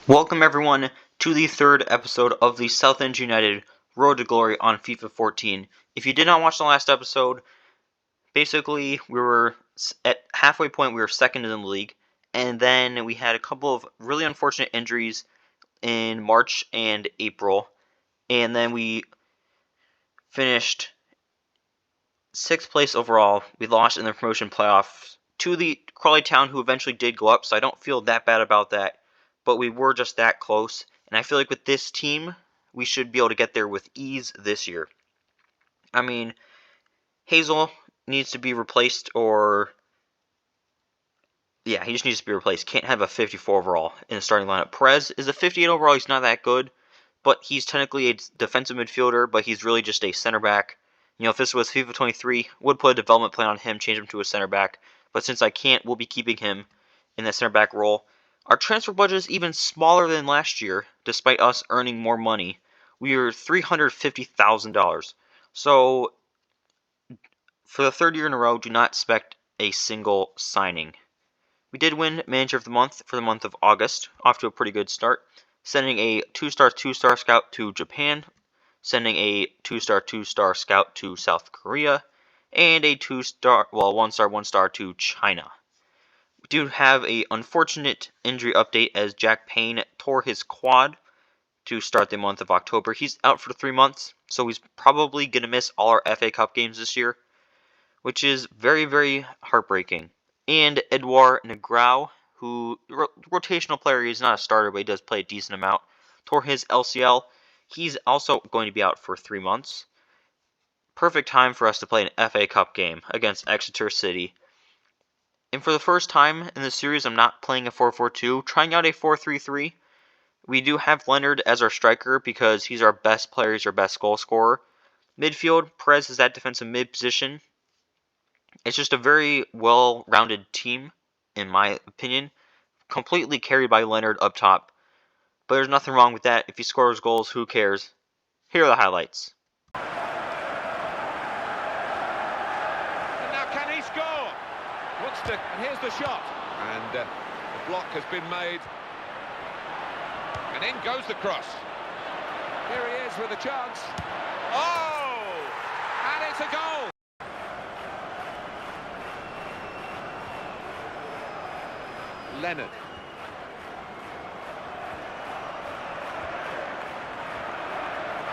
Welcome everyone to the third episode of the Southend United Road to Glory on FIFA 14. If you did not watch the last episode, basically we were at halfway point, we were second in the league, and then we had a couple of really unfortunate injuries in March and April, and then we finished 6th place overall. We lost in the promotion playoffs to the Crawley Town, who eventually did go up, so I don't feel that bad about that. But we were just that close, and I feel like with this team, we should be able to get there with ease this year. I mean, Hazel needs to be replaced, yeah, he just needs to be replaced. Can't have a 54 overall in the starting lineup. Perez is a 58 overall. He's not that good, but he's technically a defensive midfielder, but he's really just a center back. You know, if this was FIFA 23, would put a development plan on him, change him to a center back. But since I can't, we'll be keeping him in that center back role. Our transfer budget is even smaller than last year, despite us earning more money. We are $350,000. So, for the third year in a row, do not expect a single signing. We did win Manager of the Month for the month of August, off to a pretty good start, sending a 2-star scout to Japan, sending a 2-star scout to South Korea, and a 1-star to China. We do have a unfortunate injury update as Jack Payne tore his quad to start the month of October. He's out for 3 months, so he's probably going to miss all our FA Cup games this year, which is very, very heartbreaking. And Edouard Negrão, who rotational player, he's not a starter, but he does play a decent amount, tore his LCL. He's also going to be out for 3 months. Perfect time for us to play an FA Cup game against Exeter City. And for the first time in the series, I'm not playing a 4-4-2, trying out a 4-3-3. We do have Leonard as our striker because he's our best player, he's our best goal scorer. Midfield, Perez is that defensive mid position. It's just a very well-rounded team, in my opinion. Completely carried by Leonard up top. But there's nothing wrong with that. If he scores goals, who cares? Here are the highlights. And now can he score? Here's the shot. And the block has been made. And in goes the cross. Here he is with a chance. Oh! And it's a goal! Leonard.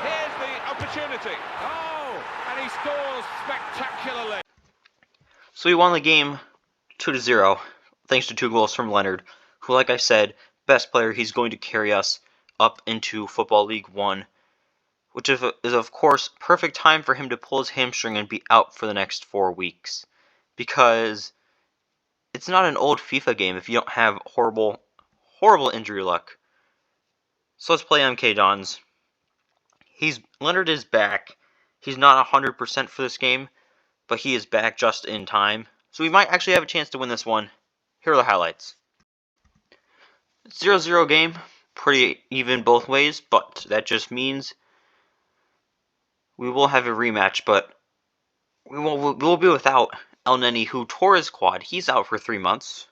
Here's the opportunity. Oh! And he scores spectacularly. So we won the game 2-0, thanks to 2 goals from Leonard, who, like I said, best player. He's going to carry us up into Football League 1, which is of course perfect time for him to pull his hamstring and be out for the next 4 weeks, because it's not an old FIFA game if you don't have horrible injury luck. So let's play MK Dons. Leonard is back. He's not 100% for this game, but he is back just in time. So we might actually have a chance to win this one. Here are the highlights. 0-0 game. Pretty even both ways, but that just means we will have a rematch, but we will be without El Neni, who tore his quad. He's out for 3 months.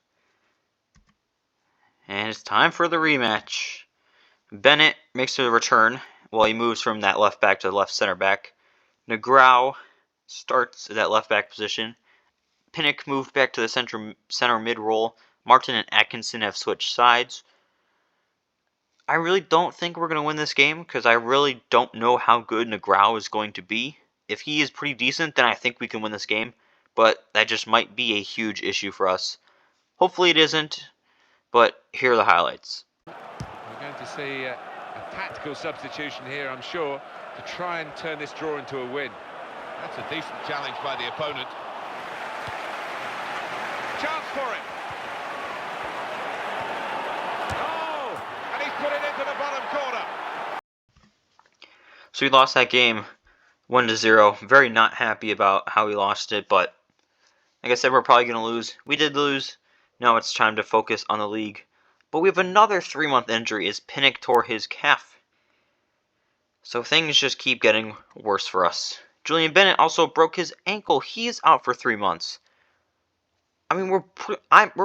And it's time for the rematch. Bennett makes a return. Well, he moves from that left back to the left center back. Negrão starts at that left back position. Pinnock moved back to the center mid role. Martin and Atkinson have switched sides. I really don't think we're going to win this game because I really don't know how good Negrão is going to be. If he is pretty decent, then I think we can win this game, but that just might be a huge issue for us. Hopefully it isn't, but here are the highlights. We're going to see a tactical substitution here, I'm sure, to try and turn this draw into a win. That's a decent challenge by the opponent. Chance for it. Oh, and he's put it into the bottom corner. So we lost that game 1-0. Very not happy about how we lost it, but like I said, we're probably going to lose. We did lose. Now it's time to focus on the league. But we have another 3-month injury as Pinnock tore his calf. So things just keep getting worse for us. Julian Bennett also broke his ankle. He's out for 3 months. I mean, we're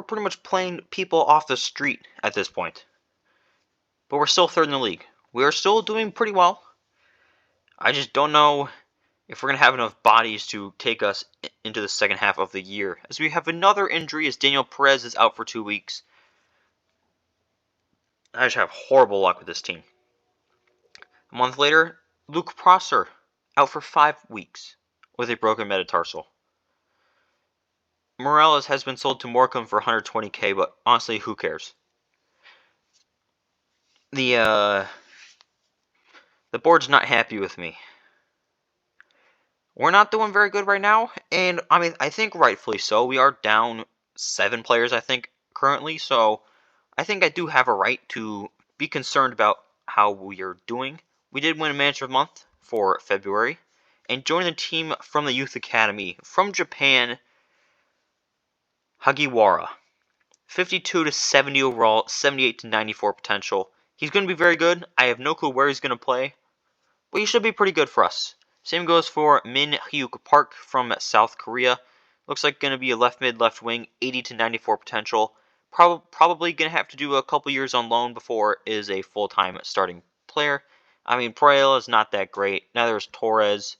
pretty much playing people off the street at this point. but we're still third in the league. We are still doing pretty well. I just don't know if we're going to have enough bodies to take us into the second half of the year, as we have another injury as Daniel Perez is out for 2 weeks. I just have horrible luck with this team. A month later, Luke Prosser out for 5 weeks with a broken metatarsal. Morales has been sold to Morecambe for 120k, but honestly, who cares? The board's not happy with me. We're not doing very good right now, and I mean, I think rightfully so. We are down 7 players, I think, currently, so I think I do have a right to be concerned about how we are doing. We did win a Manager of the Month for February, and joined the team from the Youth Academy from Japan, Hagiwara. 52 to 70 overall, 78 to 94 potential. He's going to be very good. I have no clue where he's going to play, but he should be pretty good for us. Same goes for Min Hyuk Park from South Korea. Looks like going to be a left mid, left wing, 80 to 94 potential. Probably going to have to do a couple years on loan before is a full-time starting player. I mean, Pereira is not that great. Neither is Torres.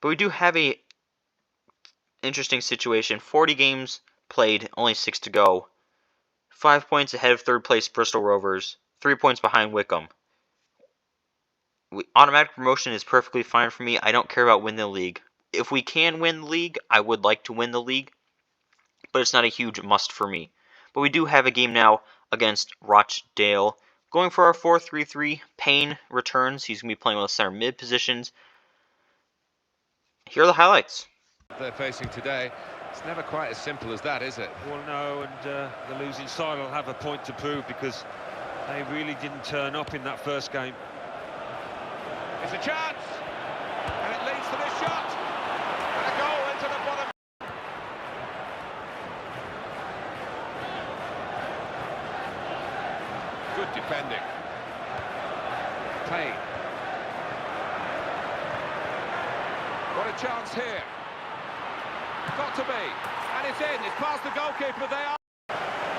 But we do have a interesting situation. 40 games played, only 6 to go. 5 points ahead of third place Bristol Rovers. 3 points behind Wickham. Automatic promotion is perfectly fine for me. I don't care about winning the league. If we can win the league, I would like to win the league, but it's not a huge must for me. But we do have a game now against Rochdale. Going for our 4-3-3. Payne returns. He's going to be playing with the center mid positions. Here are the highlights. They're facing today. It's never quite as simple as that, is it? Well, no, and the losing side will have a point to prove because they really didn't turn up in that first game. It's a chance, and it leads to this shot, and a goal into the bottom. Good defending. Payne. What a chance here. Got to be, and it's in. It's past the goalkeeper. They are.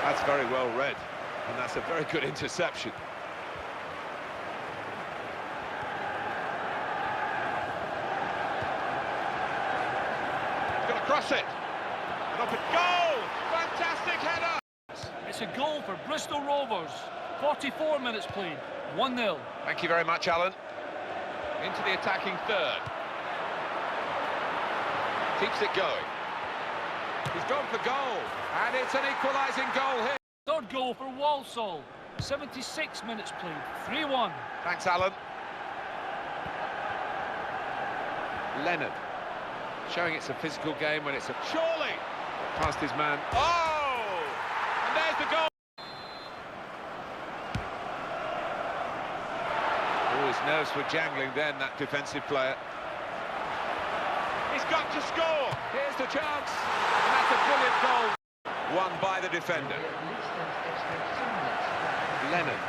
That's very well read, and that's a very good interception. Cross it, and up it goal! Fantastic header! It's a goal for Bristol Rovers. 44 minutes played, 1-0. Thank you very much, Alan. Into the attacking third. Keeps it going. He's gone for goal, and it's an equalising goal here. Third goal for Walsall. 76 minutes played, 3-1. Thanks, Alan. Leonard. Showing it's a physical game when it's a... Surely! Past his man. Oh! And there's the goal! Oh, his nerves were jangling then, that defensive player. He's got to score! Here's the chance! And that's a brilliant goal. Won by the defender. Leonard.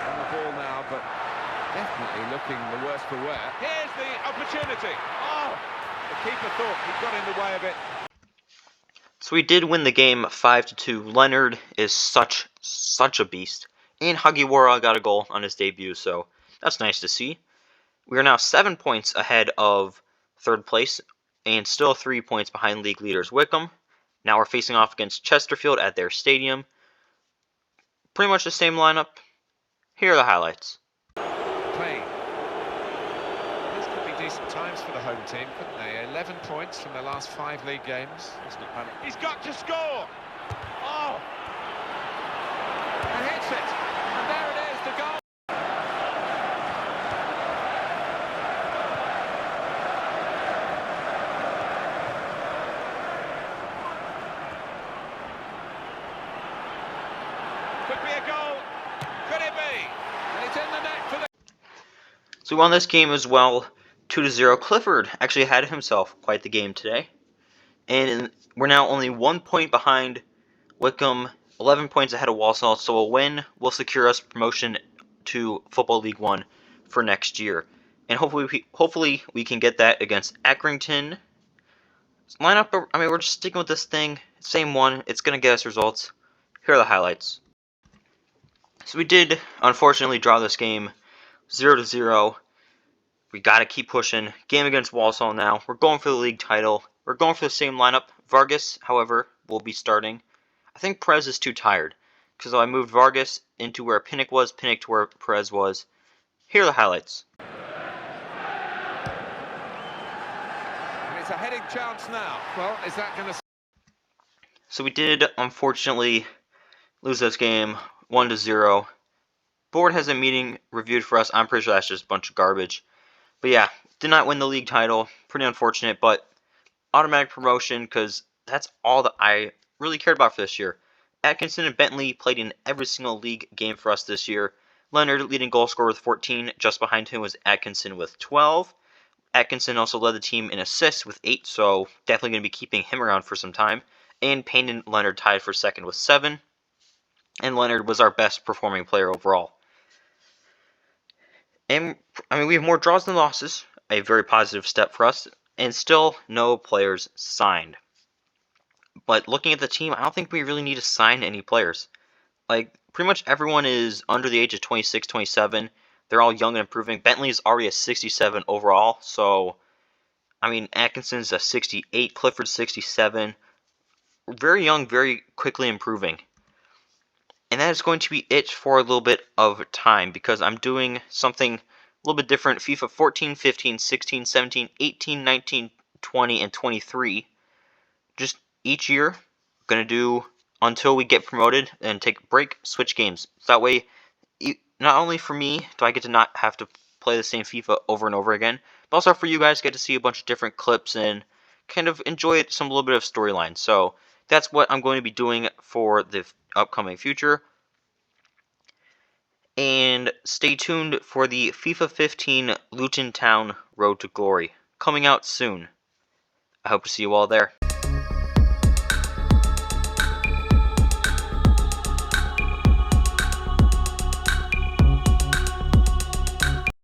On the ball now, but... definitely looking the worse for wear. Here's the opportunity. Oh, the keeper thought he got in the way of it. So we did win the game 5-2. Leonard is such a beast. And Hagiwara got a goal on his debut, so that's nice to see. We are now 7 points ahead of third place, and still 3 points behind league leaders Wickham. Now we're facing off against Chesterfield at their stadium. Pretty much the same lineup. Here are the highlights. Payne. These could be decent times for the home team, couldn't they? 11 points from their last 5 league games. He's got to score! Oh! And hits it! And there it is, the goal! Could be a goal! Could it be? And it's in the net for the... So we won this game as well, 2-0. Clifford actually had himself quite the game today. And we're now only 1 point behind Wickham, 11 points ahead of Walsall, so a win will secure us promotion to Football League 1 for next year. And hopefully we can get that against Accrington. Lineup, I mean, we're just sticking with this thing. Same one. It's going to get us results. Here are the highlights. So we did, unfortunately, draw this game 0-0. We got to keep pushing. Game against Walsall now. We're going for the league title. We're going for the same lineup. Vargas, however, will be starting. I think Perez is too tired, because I moved Vargas into where Pinnock was, Pinnock to where Perez was. Here are the highlights. And it's a heading chance now. Well, is that going to... So we did, unfortunately, lose this game 1-0. Board has a meeting reviewed for us. I'm pretty sure that's just a bunch of garbage. But yeah, did not win the league title. Pretty unfortunate, but automatic promotion because that's all that I really cared about for this year. Atkinson and Bentley played in every single league game for us this year. Leonard leading goal scorer with 14. Just behind him was Atkinson with 12. Atkinson also led the team in assists with 8, so definitely going to be keeping him around for some time. And Payne and Leonard tied for second with 7. And Leonard was our best performing player overall. And I mean, we have more draws than losses, a very positive step for us, and still no players signed. But looking at the team, I don't think we really need to sign any players. Like, pretty much everyone is under the age of 26, 27. They're all young and improving. Bentley is already a 67 overall, so, I mean, Atkinson's a 68, Clifford's 67. Very young, very quickly improving. And that is going to be it for a little bit of time because I'm doing something a little bit different. FIFA 14, 15, 16, 17, 18, 19, 20, and 23. Just each year, I'm going to do until we get promoted and take a break, switch games. So that way, not only for me do I get to not have to play the same FIFA over and over again, but also for you guys get to see a bunch of different clips and kind of enjoy some little bit of storyline. So that's what I'm going to be doing for the upcoming future. And stay tuned for the FIFA 15 Luton Town Road to Glory coming out soon. I hope to see you all there.